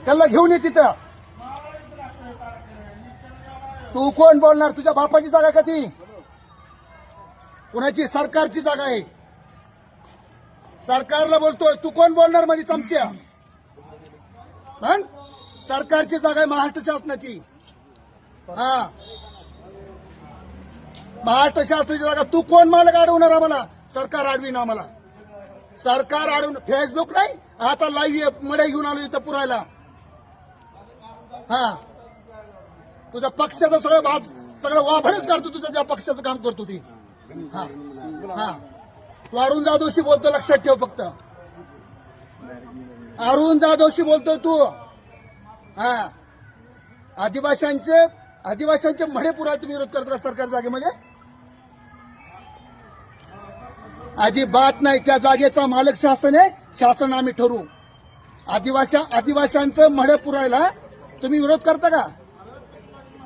त्याला घेऊन ये तिथं. तू कोण बोलणार? तुझ्या बापाची जागा का ती? कुणाची? सरकारची जागा आहे. सरकारला बोलतोय तू. कोण बोलणार माझी चमच्या? सरकारची जागा आहे, महाराष्ट्र शासनाची. हा, महाराष्ट्र शासनाची जागा. तू कोण मालक अडवणार आम्हाला? सरकार अडवीन आम्हाला. सरकार अडवून. फेसबुक नाही, आता लाईव्ह मडे घेऊन आलो इथं पुरायला. हा, तुझ्या पक्षाचं सगळं वाभडच करतो. तुझं ज्या पक्षाचं काम करतो ती. हा हा, तू अरुण जाधवशी बोलतो, लक्षात ठेव. फक्त अरुण जाधवशी बोलतो तू. हा, आदिवासींचे म्हडे पुरा तुम्ही विरोध करता सरकार जागेमध्ये? अजिबात नाही. त्या जागेचा मालक शासन आहे. शासन आम्ही ठरवू. आदिवासींचं म्हडे पुरायला तुम्ही विरोध करता का?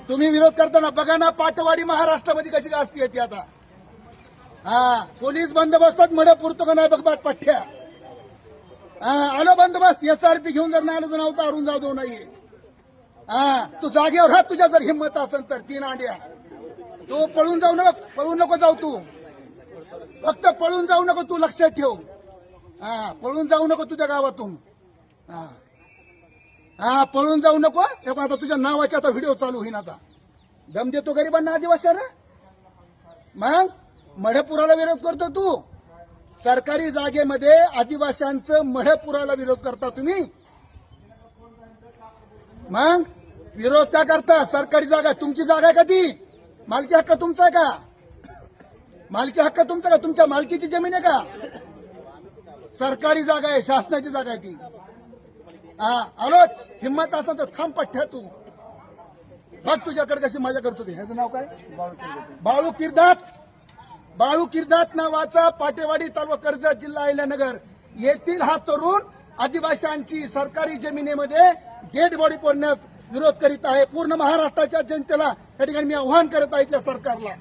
तुम्ही विरोध करताना बघा ना, पाटवाडी महाराष्ट्रामध्ये कशी गाजती येते आता. हा, पोलीस बंदोबस्तात मडे पुरतो का नाही बघ पाठ्या. आलो बंदोबस्त. एसआरपी घेऊन जर नाही आलो तर नावचा अरुण जाधव नाहीये. हा, तू जागेवर राहा. तुझ्या जर हिंमत असेल तर. 3 अंड्या. तू पळून जाऊ नको. पळून नको जाऊ तू. फक्त पळून जाऊ नको तू, लक्षात ठेव. हा, पळून जाऊ नको तुझ्या गावातून. हा, पळून जाऊ नको. आता तुझ्या नावाचा आता व्हिडिओ चालू होईन. आता दम देतो गरिबांना, आदिवासींना. मग मढपुराला विरोध करतो तू. सरकारी जागेमध्ये आदिवासींचं मढपुराला विरोध करता तुम्ही. मग विरोध का करता? सरकारी जागा तुमची जागा आहे का ती? मालकी हक्क तुमचा आहे का? मालकी हक्क तुमचा का? तुमच्या मालकीची जमीन आहे का? सरकारी जागा आहे, शासनाची जागा आहे ती. हा, आलोच. हिंमत असेल तर थांब पठ्ठ्या तू. बघ तुझ्याकडे कशी मजा करतो ते. ह्याचं नाव काय? बाळू किर्दात. बाळू किर्दात नावाचा पाटेवाडी तालुका कर्जत जिल्हा अहिल्यानगर येथील हा तरुण आदिवासींची सरकारी जमिनीमध्ये डेड बॉडी फोडण्यास विरोध करीत आहे. पूर्ण महाराष्ट्राच्या जनतेला या ठिकाणी मी आव्हान करत आहे इथल्या सरकारला.